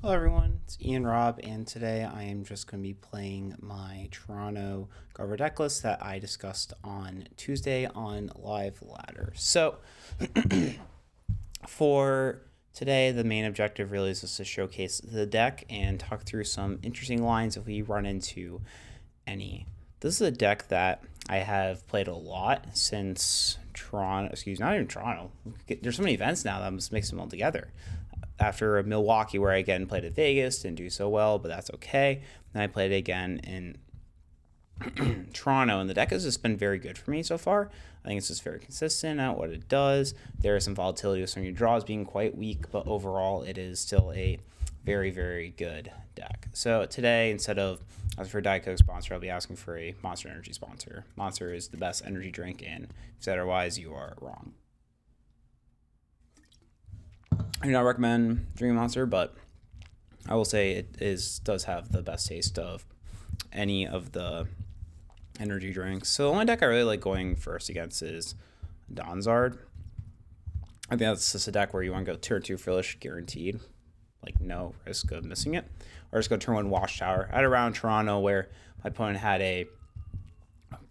Hello everyone, it's Ian Robb, and today I am just going to be playing my Toronto Gardevoir deck list that I discussed on Tuesday on Live Ladder. So, for today, the main objective really is just to showcase the deck and talk through some interesting lines if we run into any. This is a deck that I have played a lot since Toronto, not even Toronto. There's so many events now that I'm just mixing them all together. After Milwaukee, where I again played at Vegas, didn't do so well, but that's okay. Then I played it again in Toronto, and the deck has just been very good for me so far. I think it's just very consistent at what it does. There is some volatility with some of your draws being quite weak, but overall, it is still a very, very good deck. So today, instead of asking for a Diet Coke sponsor, I'll be asking for a Monster Energy sponsor. Monster is the best energy drink, and if you said otherwise, you are wrong. I do not recommend drinking Monster, but I will say it does have the best taste of any of the energy drinks. So the only deck I really like going first against is Donzard. I think that's just a deck where you want to go turn 2 Frillish guaranteed, like no risk of missing it, or just go turn 1 Watchtower. I had around Toronto where my opponent had a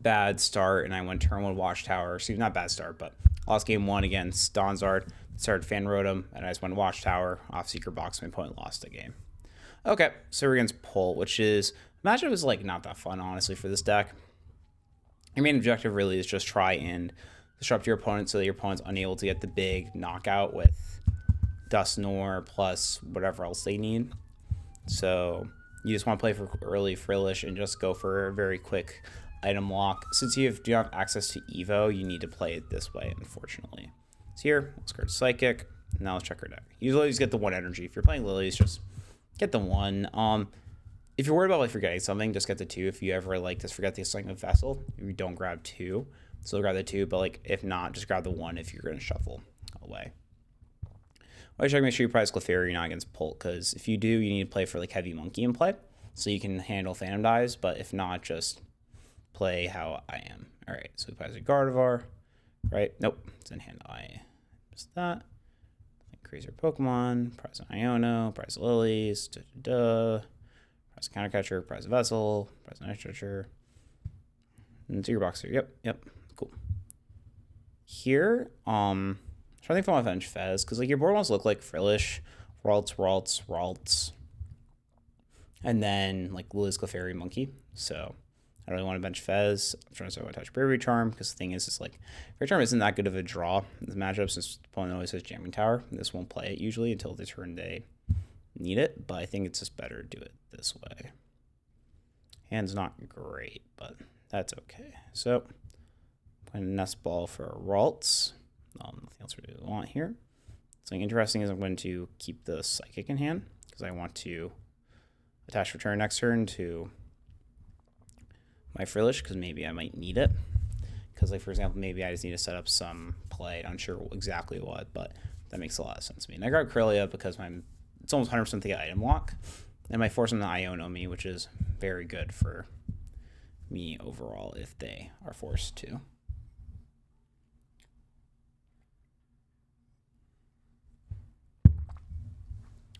bad start and I went turn 1 Watchtower. Excuse me, not bad start, but lost game 1 against Donzard. Started Fan Rotom, and I just went Watchtower, off Secret Box, my opponent lost the game. Okay, so we're against Pull, which is, matchup is like not that fun, honestly, for this deck. Your main objective really is just try and disrupt your opponent so that your opponent's unable to get the big knockout with Dusknoir plus whatever else they need. So you just want to play for early Frillish and just go for a very quick item lock. Since you do have access to Evo, you need to play it this way, unfortunately. So here, let's go to Psychic. Now let's check our deck. You always get the 1 energy. If you're playing Lilies, just get the 1. If you're worried about like forgetting something, just get the 2. If you ever like just forget the assignment Vessel, you don't grab 2. So grab the 2, but like if not, just grab the 1 if you're going to shuffle away. Always check, make sure you prize Clefairy not against Pult, because if you do, you need to play for like Heavy Monkey in play, so you can handle Phantom Dives, but if not, just play how I am. Alright, so we prize a Gardevoir. Right? Nope. It's in hand. I missed that. Increase your Pokemon. Prize an Iono. Prize Lilies. Prize a Countercatcher. Prize a Vessel. Prize an Ice Stretcher. And Secret Box here. Yep. Cool. Here, trying to think for my Avenge Fez, because like your board wants to look like Frillish, Ralts, and then like Lilies, Clefairy, Monkey. So I don't really want to bench Fez. I'm trying to say I attach Bravery Charm, because the thing is, like, Bravery Charm isn't that good of a draw in this matchup since the opponent always has Jamming Tower. This won't play it usually until the turn they need it, but I think it's just better to do it this way. Hand's not great, but that's okay. So, playing a Nest Ball for Ralts. Nothing else we really want here. Something interesting is I'm going to keep the Psychic in hand, because I want to attach Return next turn to my Frillish, because maybe I might need it. Because, like, for example, maybe I just need to set up some play. I'm not sure exactly what, but that makes a lot of sense to me. And I grab Corellia because it's almost 100% the item lock. And my force them to Iono me, which is very good for me overall if they are forced to.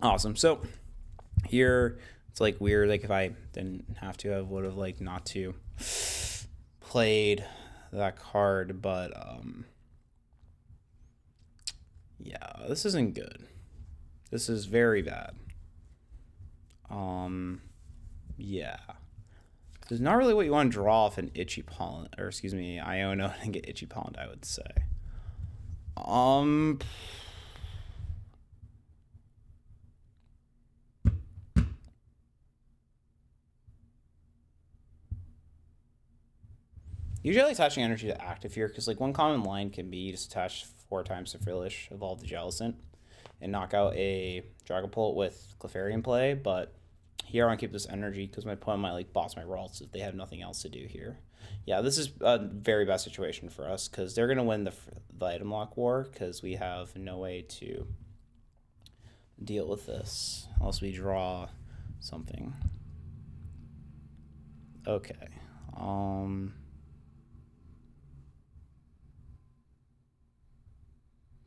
Awesome. So here it's like weird. Like if I didn't have to, I would have like not to played that card, but yeah, this isn't good. This is very bad. Yeah. This is not really what you want to draw off an Itchy Pollen, or excuse me, Iono and get Itchy Pollen, I would say. Usually like attaching energy to active here, because like one common line can be you just attach 4 times to Frillish, evolve the Jellicent, and knock out a Dragapult with Clefairy in play, but here I want to keep this energy because my opponent might like boss my Ralts if they have nothing else to do here. Yeah, this is a very bad situation for us because they're going to win the item lock war because we have no way to deal with this unless we draw something. Okay.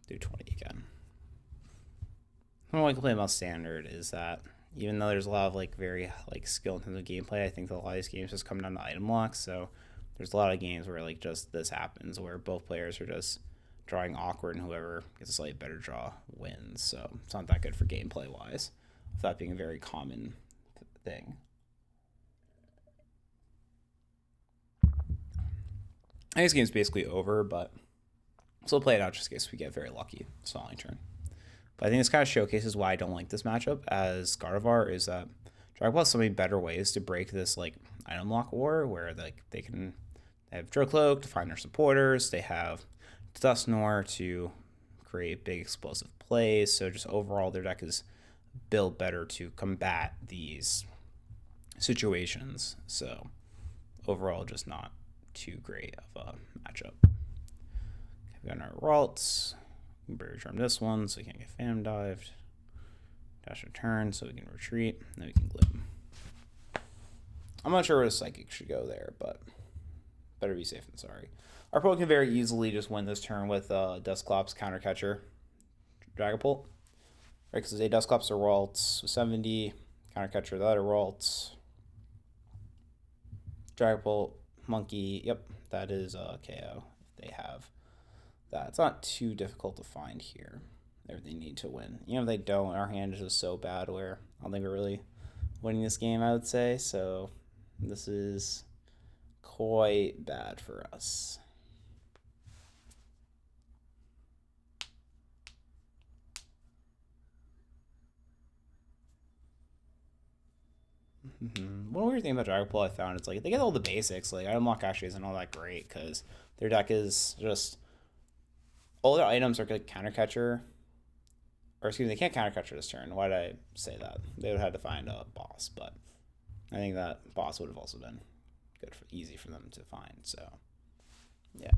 Do 20 again. What I can play about standard is that even though there's a lot of like very like skill intensive gameplay, I think that a lot of these games just come down to item locks. So there's a lot of games where like just this happens, where both players are just drawing awkward, and whoever gets a slightly better draw wins. So it's not that good for gameplay wise, with that being a very common thing. I think this game's basically over, but still play it out just in case we get very lucky this following turn. But I think this kind of showcases why I don't like this matchup as Gardevoir, is that Dragon has so many better ways to break this like item lock war, where like they have Drill Cloak to find their supporters, they have Dusknoir to create big explosive plays. So just overall, their deck is built better to combat these situations. So overall, just not too great of a matchup. We've got our Ralts. We can Berry Charm this one so we can't get Phantom Dived. Dash return so we can retreat. Then we can Gloom. I'm not sure where the Psychic should go there, but better be safe than sorry. Our opponent can very easily just win this turn with Dusclops, Countercatcher, Dragapult. Right, because they Dusclops are Ralts with 70, Countercatcher the other Ralts. Dragapult, Monkey, yep, that is KO if they have that. It's not too difficult to find here. They need to win. Even if they don't, our hand is just so bad where I don't think we're really winning this game, I would say. So this is quite bad for us. One weird thing about Dragapult I found is like they get all the basics. Like item lock actually isn't all that great because their deck is just all their items are like Countercatcher. Or excuse me, they can't Countercatcher this turn. Why did I say that? They would have had to find a boss, but I think that boss would have also been good, easy for them to find. So, yeah.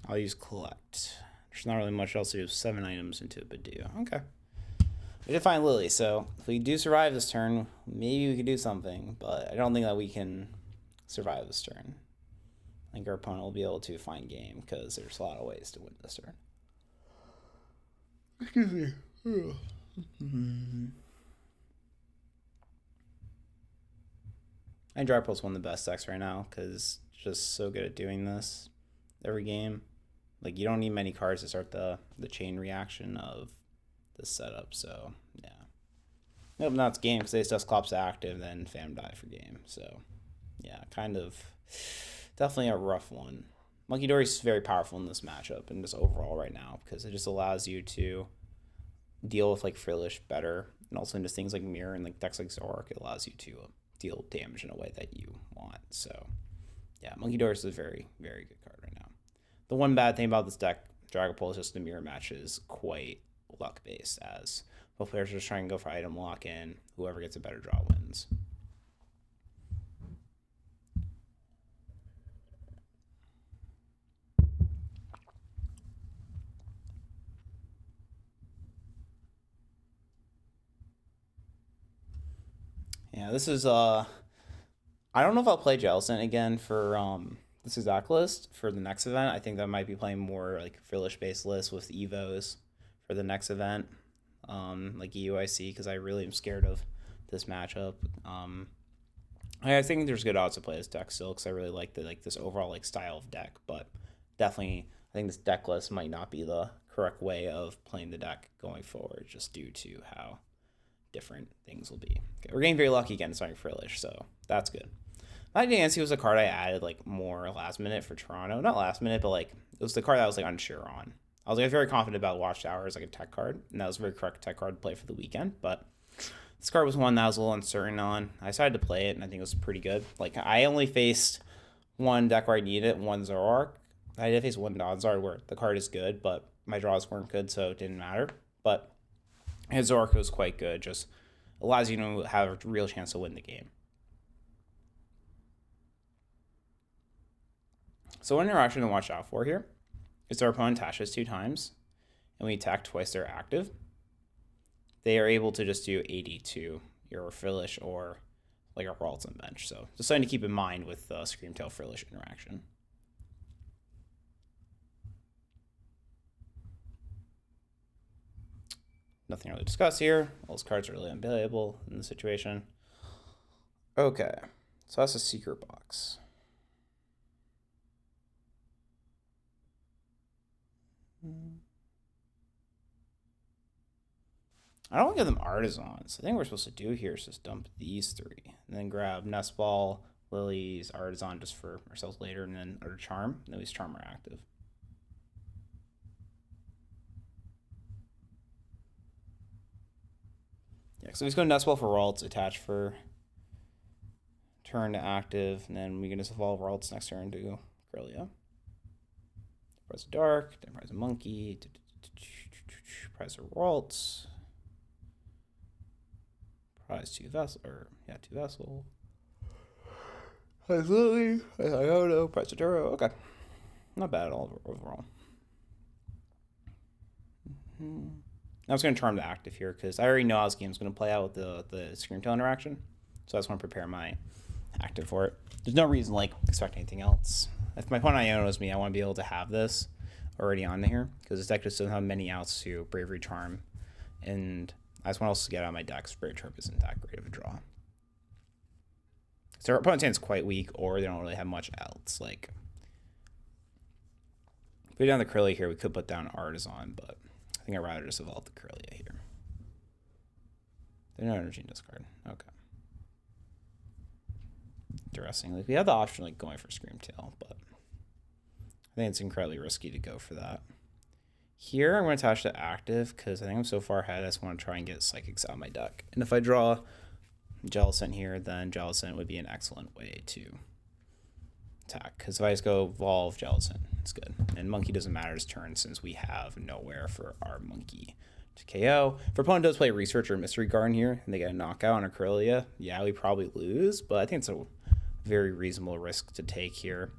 I'll use Collect. There's not really much else to do. 7 items into Badoo. Okay. We did find Lily, so if we do survive this turn, maybe we could do something, but I don't think that we can survive this turn. I think our opponent will be able to find game because there's a lot of ways to win this turn. Excuse me. I think Dragapult's one of the best decks right now because it's just so good at doing this every game. Like, you don't need many cards to start the chain reaction of this setup, so yeah. Nope, now it's game because they just Clops active, then Phantom die for game. So yeah, kind of definitely a rough one. Monkey Dory is very powerful in this matchup and just overall right now because it just allows you to deal with like Frillish better, and also just things like Mirror and like decks like Zoroark, it allows you to deal damage in a way that you want. So yeah, Monkey Dory is a very, very good card right now. The one bad thing about this deck, Dragapult, is just the mirror match is quite luck based, as both players are just trying to go for item lock in. Whoever gets a better draw wins. Yeah, this is I don't know if I'll play Jellicent again for this exact list for the next event. I think that might be playing more like Frillish based list with Evos for the next event, like EUIC, because I really am scared of this matchup. I think there's good odds to play this deck still because I really like this overall like style of deck, but definitely I think this deck list might not be the correct way of playing the deck going forward, just due to how different things will be. Okay, we're getting very lucky again starting Frillish, so that's good. Nancy was a card I added like more last minute for Toronto. Not last minute, but like it was the card that I was like unsure on. I was like very confident about Watchtower as like a tech card, and that was a very correct tech card to play for the weekend. But this card was one that I was a little uncertain on. I decided to play it, and I think it was pretty good. Like I only faced one deck where I needed it, one Zoroark. I did face one Donzard where the card is good, but my draws weren't good, so it didn't matter. But his Zoroark was quite good, just allows you to have a real chance to win the game. So one interaction to watch out for here is our opponent attaches 2 times, and we attack twice they're active. They are able to just do 80 to your Frillish or like our Ralts on bench. So just something to keep in mind with the Screamtail Frillish interaction. Nothing really to discuss here. All those cards are really unplayable in the situation. Okay, so that's a secret box. I don't want to give them Artisans. I think we're supposed to do here is just dump these 3. And then grab Nest Ball, Lilies, Artisan just for ourselves later, and then our Charm. And then we Charm are active. Yeah, so we just go Nest Ball for Ralts, attach for turn to active, and then we can just evolve Ralts next turn to Corellia. Prize a Dark, then prize a Monkey, prize a Ralts. Prize 2 Vessel, or yeah, 2 Vessel. Prize Lily, prize Iodo, prize a Duro. Okay. Not bad at all overall. I'm just going to Charm the active here because I already know how this game's going to play out with the Screamtail interaction. So I just want to prepare my active for it. There's no reason like expect anything else. If my opponent Iono knows me, I want to be able to have this already on here because this deck just doesn't have many outs to Bravery Charm. And I just want else to get out of my deck. Bravery Charm isn't that great of a draw. So our opponent's hand's quite weak, or they don't really have much else. Like, if we down the Corellia here, we could put down Artisan, but I think I'd rather just evolve the Corellia here. There's no energy in discard. Okay. Interesting. Like, we have the option like going for Screamtail, but I think it's incredibly risky to go for that. Here, I'm going to attach to active because I think I'm so far ahead. I just want to try and get Psychics out of my deck. And if I draw Jellicent here, then Jellicent would be an excellent way to attack. Because if I just go evolve Jellicent, it's good. And Monkey doesn't matter this turn since we have nowhere for our Monkey to KO. If our opponent does play Research or Mystery Garden here, and they get a knockout on a Corellia, yeah, we probably lose. But I think it's a very reasonable risk to take here.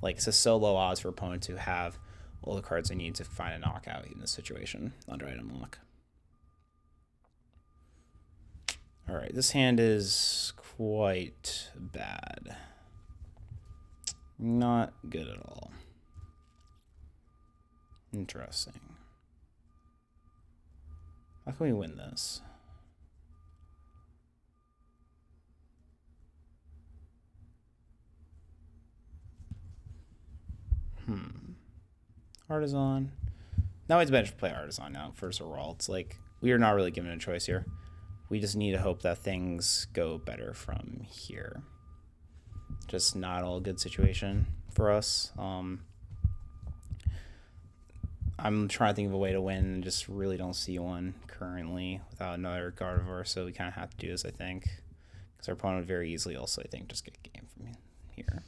Like, it's just so low odds for opponent to have all the cards they need to find a knockout in this situation under item lock. All right, this hand is quite bad. Not good at all. Interesting. How can we win this? Artisan. Now it's better to play Artisan now first overall. It's like we are not really given a choice here. We just need to hope that things go better from here. Just not all a good situation for us. I'm trying to think of a way to win and just really don't see one currently without another Gardevoir, so we kind of have to do this, I think. Because our opponent would very easily also, I think, just get game from here.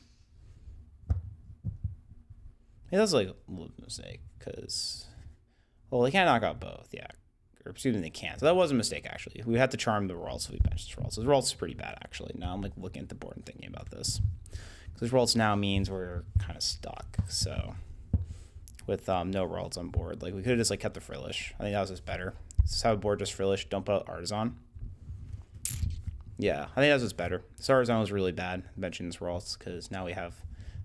It was like a little mistake because, well, they can't knock out both, yeah. Or excuse me, they can't. So that was a mistake, actually. We had to charm the Ralts if we benched the Ralts. So the Ralts is pretty bad, actually. Now I'm like looking at the board and thinking about this. Because Ralts now means we're kind of stuck. So with no Ralts on board, like we could have just like kept the Frillish. I think that was just better. Just have a board just Frillish, dump out Artisan. Yeah, I think that's what's better. This Artisan was really bad benching this Ralts because now we have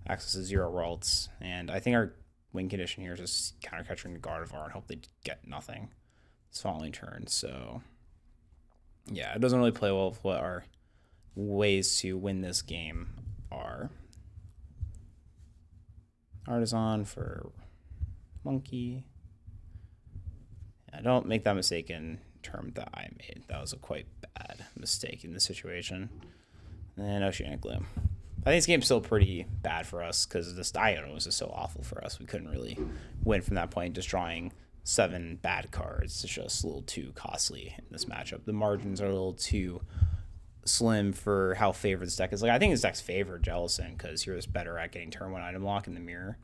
access to 0 Ralts, and I think our win condition here is just counter-catching the Gardevoir and hope they get nothing this following turn. So yeah, it doesn't really play well with what our ways to win this game are. Artisan for Monkey. Yeah, don't make that mistake in term that I made. That was a quite bad mistake in this situation. And Oceanic Gloom. I think this game's still pretty bad for us because this Iono was just so awful for us. We couldn't really win from that point. Just drawing 7 bad cards is just a little too costly in this matchup. The margins are a little too slim for how favored this deck is. Like, I think this deck's favored Jellicent because you're just better at getting turn 1 item lock in the mirror.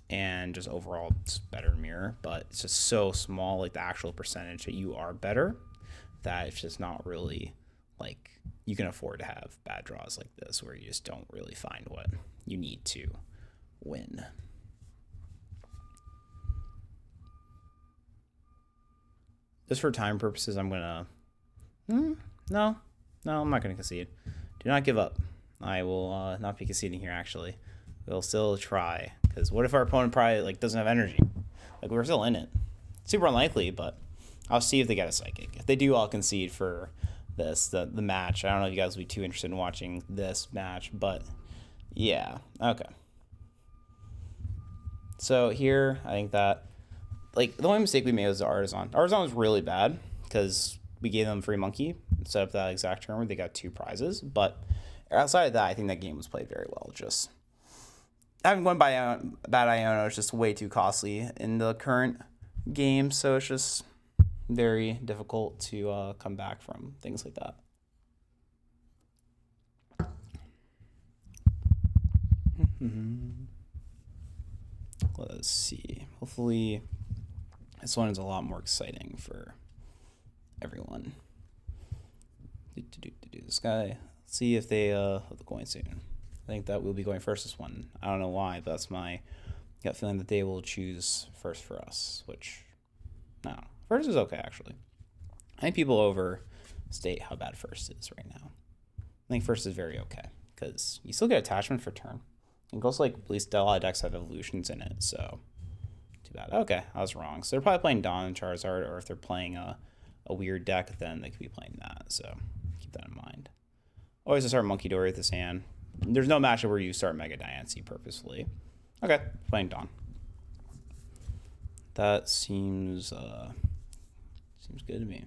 And just overall, it's better in mirror. But it's just so small, like the actual percentage that you are better, that it's just not really like you can afford to have bad draws like this where you just don't really find what you need to win. Just for time purposes, I'm gonna no, I'm not gonna concede. Do not give up. I will not be conceding here, actually. We'll still try. Because what if our opponent probably like doesn't have energy? Like, we're still in it. Super unlikely, but I'll see if they get a Psychic. If they do, I'll concede for this, the match. I don't know if you guys will be too interested in watching this match, but yeah. Okay. So here, I think that, like, the only mistake we made was the Artisan. Artisan was really bad because we gave them free monkey instead of that exact turn where they got 2 prizes. But outside of that, I think that game was played very well. Just having one by bad Iono is just way too costly in the current game, so it's just very difficult to come back from things like that. Let's see. Hopefully, this one is a lot more exciting for everyone. This guy. Let's see if they have the coin soon. I think that we'll be going first this one. I don't know why, but that's my gut feeling that they will choose first for us, which, no. First is okay, actually. I think people overstate how bad first is right now. I think first is very okay, because you still get attachment for turn. And also, like, at least a lot of decks have evolutions in it, so too bad. Okay, I was wrong. So they're probably playing Dawn and Charizard, or if they're playing a weird deck, then they could be playing that, so keep that in mind. Always start Monkey Dory with this hand. There's no matchup where you start Mega Diancie purposefully. Okay, playing Dawn. That seems good to me.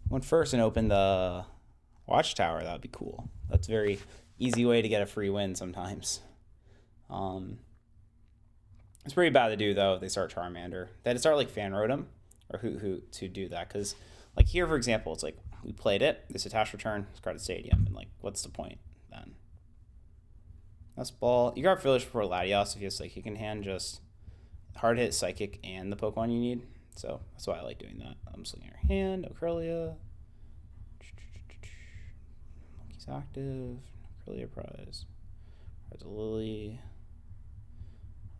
Went first and opened the Watchtower. That would be cool. That's a very easy way to get a free win sometimes. It's pretty bad to do, though, if they start Charmander. They had to start, like, Fan Rotom or Hoot to do that. Because, like, here, for example, it's like, we played it, this attached return, discarded Stadium, and, like, what's the point then? That's ball. You got Village before Latios if you have Psychic in hand, just hard hit Psychic and the Pokemon you need. So that's why I like doing that. I'm just looking at your hand. No Corellia. Monkey's active. No Corellia prize. Prize a Lily.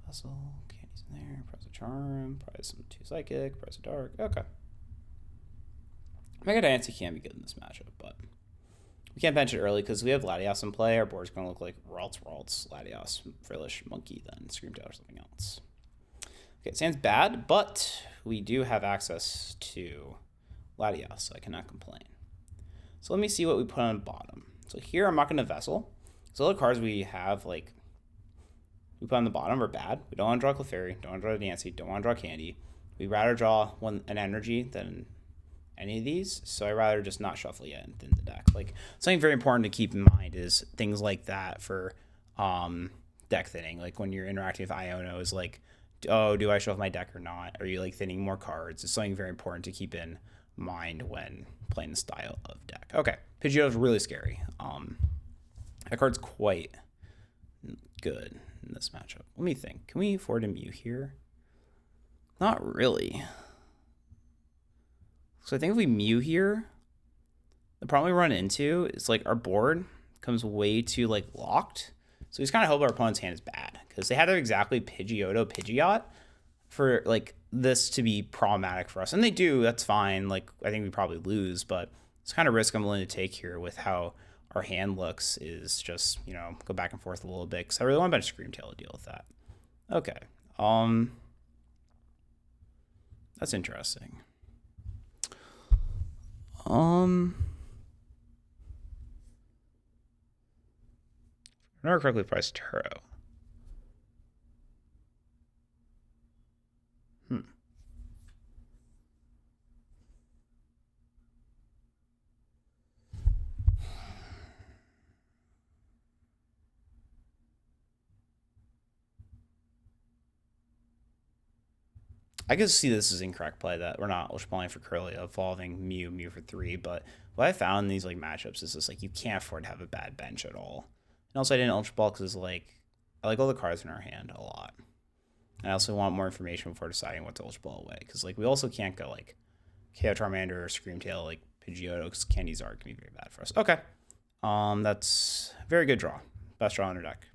Vessel. Candy's in there. Prize a Charm. Prize some 2 Psychic. Prize a Dark. Okay. Mega Diancie can be good in this matchup, but we can't bench it early because we have Latios in play. Our board's going to look like Ralts, Latios, Frillish, Monkey, then Screamtail or something else. Okay, it sounds bad, but we do have access to Latios, so I cannot complain. So let me see what we put on the bottom. So here I'm not going to Vessel. So all the cards we have, like, we put on the bottom are bad. We don't want to draw Clefairy, don't want to draw Diancie, don't want to draw Candy. We'd rather draw an energy than any of these, so I'd rather just not shuffle yet and thin the deck. Like, something very important to keep in mind is things like that for deck thinning. Like, when you're interacting with Iono, is like, oh, do I shuffle my deck or not? Are you, like, thinning more cards? It's something very important to keep in mind when playing the style of deck. Okay, Pidgeotto is really scary. That card's quite good in this matchup. Let me think. Can we afford a Mew here? Not really. So I think if we Mew here, the problem we run into is, like, our board becomes way too, like, locked. So we just kind of hope our opponent's hand is bad, because they had to exactly Pidgeot for, like, this to be problematic for us. And they do, that's fine. Like, I think we probably lose, but it's kind of risk I'm willing to take here with how our hand looks is just, you know, go back and forth a little bit, because I really want to bench Screamtail to deal with that. Okay. That's interesting. If I remember correctly, priced Turo. I can see this as incorrect play, that we're not ultra balling for Corellia, evolving Mew for 3, but what I found in these, like, matchups is just, like, you can't afford to have a bad bench at all. And also I didn't ultra ball because, like, I like all the cards in our hand a lot. And I also want more information before deciding what to ultra ball away, because, like, we also can't go, like, KO Charmander or Screamtail, like, Pidgeotto, because Candy's Art can be very bad for us. Okay. That's a very good draw. Best draw in our deck.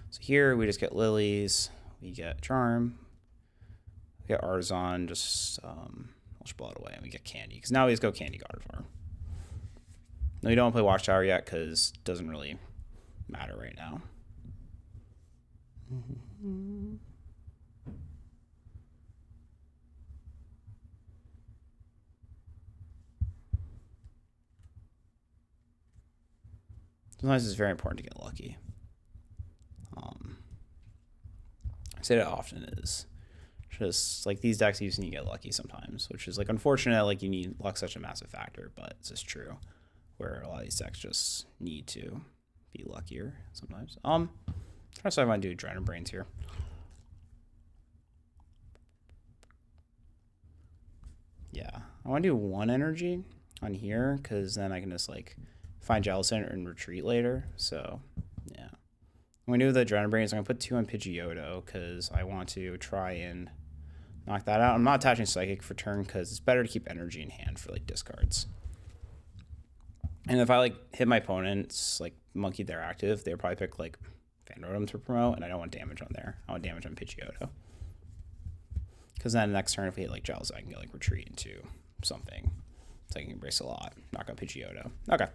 So here we just get Lilies, we get Charm, We get Artisan, just let's blow it away, and we get Candy. Because now we just go Candy Gardevoir. No, we don't want to play Watchtower yet because it doesn't really matter right now. Sometimes it's very important to get lucky. I say that often is just like these decks you just need to get lucky sometimes, which is like unfortunate. Like you need luck such a massive factor, but it's just true. Where a lot of these decks just need to be luckier sometimes. Trying to decide if I want to do Adrenaline Brains here. Yeah, I want to do 1 energy on here because then I can just like find Jellicent and retreat later. So yeah, I'm gonna do the Adrenaline Brains. I'm gonna put 2 on Pidgeotto because I want to try and knock that out. I'm not attaching Psychic for turn because it's better to keep energy in hand for like discards. And if I like hit my opponent's like Monkey, they're active, they'll probably pick like Fanrotom to promote, and I don't want damage on there. I want damage on Pidgeotto. Because then next turn, if we hit like Jellicent, I can get like retreat into something. So I can embrace a lot. Knock out Pidgeotto. Okay.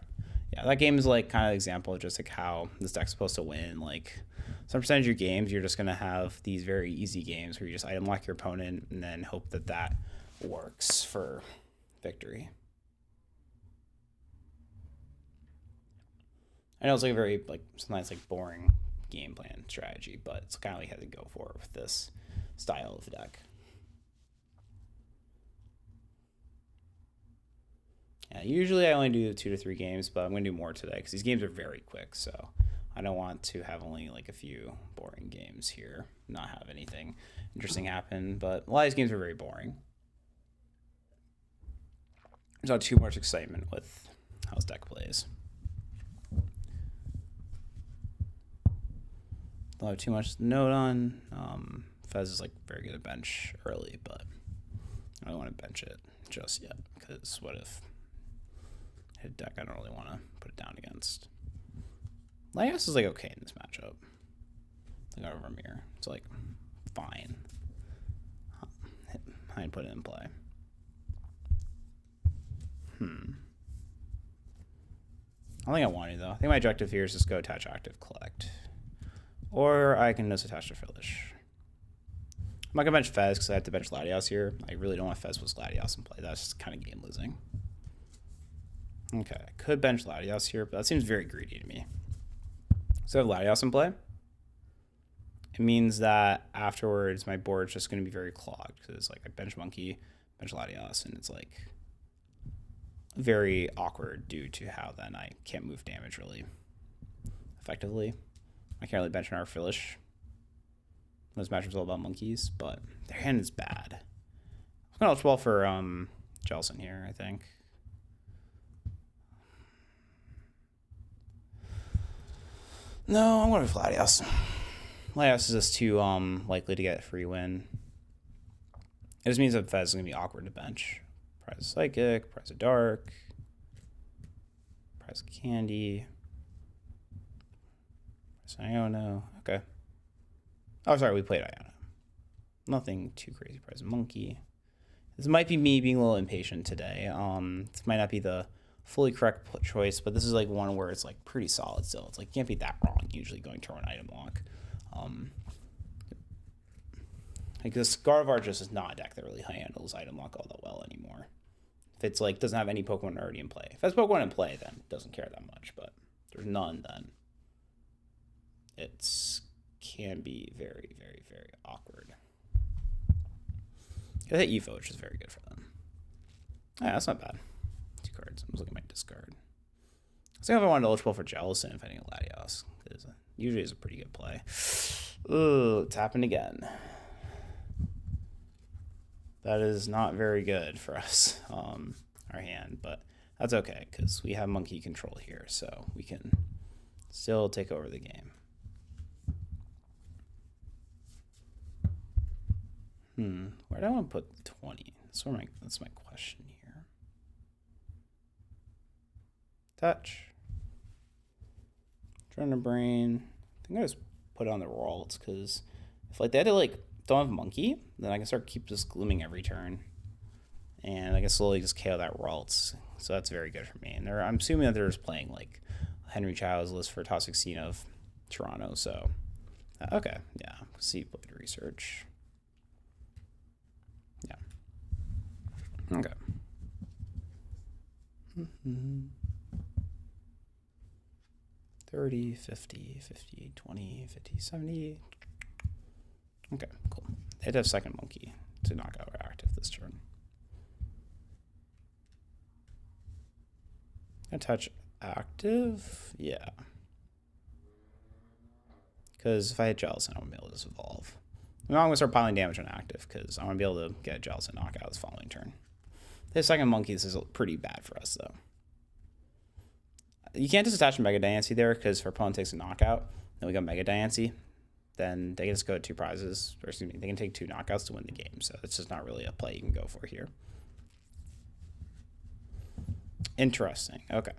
Yeah, that game is like kind of an example of just like how this deck's supposed to win. Like some percentage of your games, you're just going to have these very easy games where you just item lock your opponent and then hope that that works for victory. I know it's like a very like sometimes like boring game plan strategy, but it's kind of like how to go for with this style of deck. Yeah, usually I only do 2 to 3 games, but I'm going to do more today because these games are very quick, so I don't want to have only like a few boring games here, not have anything interesting happen, but a lot of these games are very boring. There's not too much excitement with how this deck plays. Don't have too much to note on. Fez is like very good at bench early, but I don't want to bench it just yet because what if hit deck I don't really want to put it down against. Latias is like okay in this matchup. Like over Mirror, it's like fine. I can put it in play. I don't think I want to though. I think my objective here is just go attach active collect. Or I can just attach to Frillish. I'm not going to bench Fez because I have to bench Latias here. I really don't want Fez with Latias in play. That's kind of game losing. Okay, I could bench Latias here, but that seems very greedy to me. So I have Latias in play. It means that afterwards my board's just going to be very clogged because like I bench Monkey, bench Latias, and it's like very awkward due to how then I can't move damage really effectively. I can't really bench an Frillish. This matchup's all about monkeys, but their hand is bad. I'm going to ultra ball for Jellicent here, I think. No, I'm going to Latias. Latias is just too likely to get a free win. It just means that Fez is going to be awkward to bench. Prize of Psychic, Prize of Dark, Prize of Candy. Iona. Okay. Oh, sorry, we played Iona. Nothing too crazy. Prize of Monkey. This might be me being a little impatient today. This might not be the fully correct choice, but this is like one where it's like pretty solid still. It's like can't be that wrong usually going to an item lock. Like this Gardevoir just is not a deck that really handles item lock all that well anymore. If it's like doesn't have any Pokemon already in play. If it has Pokemon in play, then it doesn't care that much, but if there's none, then it can be very, very, very awkward. I hit Evo, which is very good for them. Yeah, that's not bad. 2 cards. I'm just looking at my discard. I think if I wanted to eligible for Jellicent if I didn't get Latias, because usually is a pretty good play. Ooh, it's happened again. That is not very good for us, our hand, but that's okay because we have monkey control here, so we can still take over the game. Where do I want to put 20? That's my question here. Touch. Trying to brain. I think I just put it on the Ralts because if like they had to like don't have Monkey, then I can start keep just glooming every turn. And I can slowly just KO that Ralts. So that's very good for me. And I'm assuming that they're just playing like Henry Child's list for top 16 of Toronto. So, okay. Yeah. See Blade Research. Yeah. Okay. 30, 50, 50, 20, 50, 70. Okay, cool. They'd have second Monkey to knock out our active this turn. Attach active? Yeah. Because if I hit Jellicent, I won't be able to just evolve. I'm going to start piling damage on active because I want to be able to get a Jellicent knockout this following turn. The second Monkey, this is pretty bad for us, though. You can't just attach a Mega Diancie there because if our opponent takes a knockout, then we got Mega Diancie, then they can just go to 2 prizes, or excuse me, they can take 2 knockouts to win the game. So it's just not really a play you can go for here. Interesting. Okay.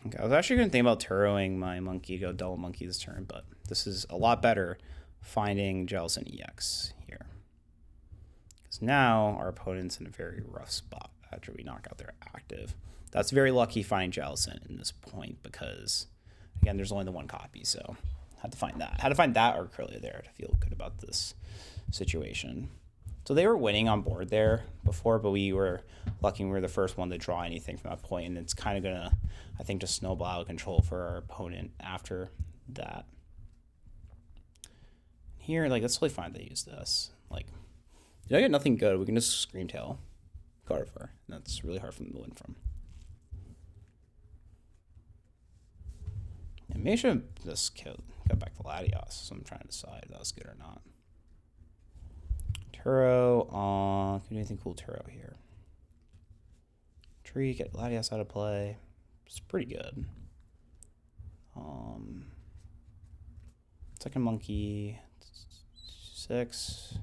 Okay, I was actually going to think about Turoing my Monkey, go double Monkey this turn, but this is a lot better finding Jellicent EX here. Because now our opponent's in a very rough spot after we knock out their active. That's very lucky finding Jellicent in this point because, again, there's only the 1 copy, so I had to find that. I had to find that or Curly there to feel good about this situation. So they were winning on board there before, but we were lucky we were the first one to draw anything from that point, and it's kind of going to, I think, just snowball out of control for our opponent after that. Here, like, that's totally fine to use this. Like, did I get nothing good? We can just Screamtail Gardevoir, and that's really hard for them to win from. And maybe I should have just got back to Latios, so I'm trying to decide if that was good or not. Turo, can we do anything cool Turo here? Tree, get Latios out of play. It's pretty good. Second Monkey, 6.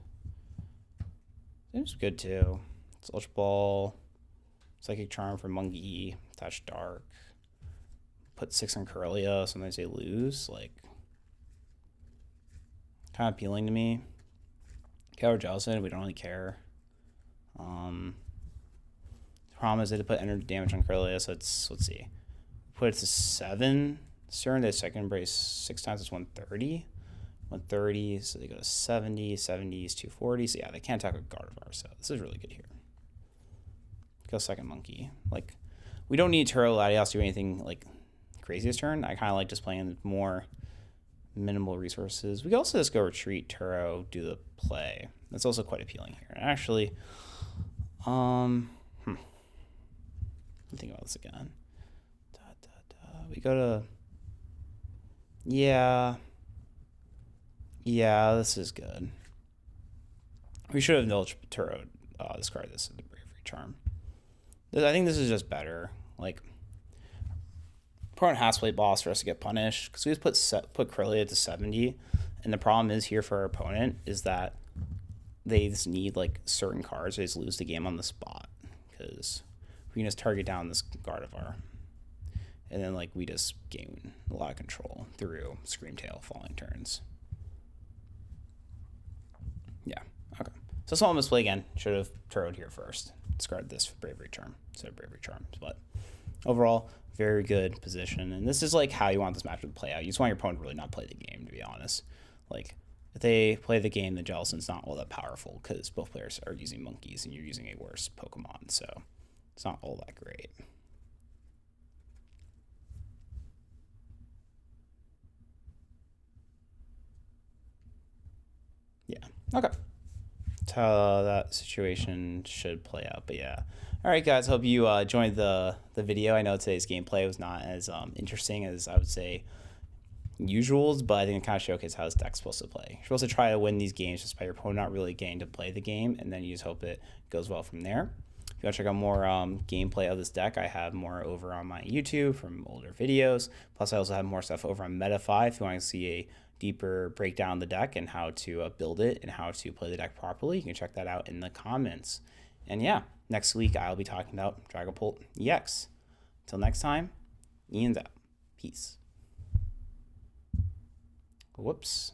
Seems good too. It's Ultra Ball, Psychic Charm for Monkey, Touch Dark. Put 6 on Corellia, sometimes they lose. Like, kind of appealing to me. Coward Jellicent, we don't really care. The problem is they had to put energy damage on Corellia, so let's see. Put it to 7. Turn they second embrace 6 times, it's 130. 130, so they go to 70. 70 is 240. So yeah, they can't attack with Gardevoir, so this is really good here. Go second Monkey. Like, we don't need Turo Latios to do anything like crazy this turn. I kind of like just playing more minimal resources. We can also just go retreat, Turo, do the play. That's also quite appealing here. And actually, let me think about this again. We go to, yeah, this is good. We should have indulged Turo, discard this in the Bravery Charm. I think this is just better. Like, opponent has to play boss for us to get punished because we just put Corellia to 70, and the problem is here for our opponent is that they just need like certain cards. They just lose the game on the spot because we can just target down this Gardevoir, and then like we just gain a lot of control through Screamtail falling turns. Yeah, okay. So small misplay again. Should have Turoed here first. Discard this for Bravery Charm instead of Bravery Charms, but overall, very good position. And this is like how you want this match to play out. You just want your opponent to really not play the game, to be honest. Like, if they play the game, the Jellicent's not all that powerful because both players are using monkeys and you're using a worse Pokemon, so it's not all that great. Yeah, okay. That's how that situation should play out, but yeah. All right, guys, hope you enjoyed the video. I know today's gameplay was not as interesting as I would say usuals, but I think it kind of showcased how this deck's supposed to play. You're supposed to try to win these games just by your opponent not really getting to play the game, and then you just hope it goes well from there. If you want to check out more gameplay of this deck, I have more over on my YouTube from older videos. Plus, I also have more stuff over on Metafy if you want to see a deeper breakdown of the deck and how to build it and how to play the deck properly. You can check that out in the comments. And yeah, next week I'll be talking about Dragapult EX. Until next time, Ian's out. Peace. Whoops.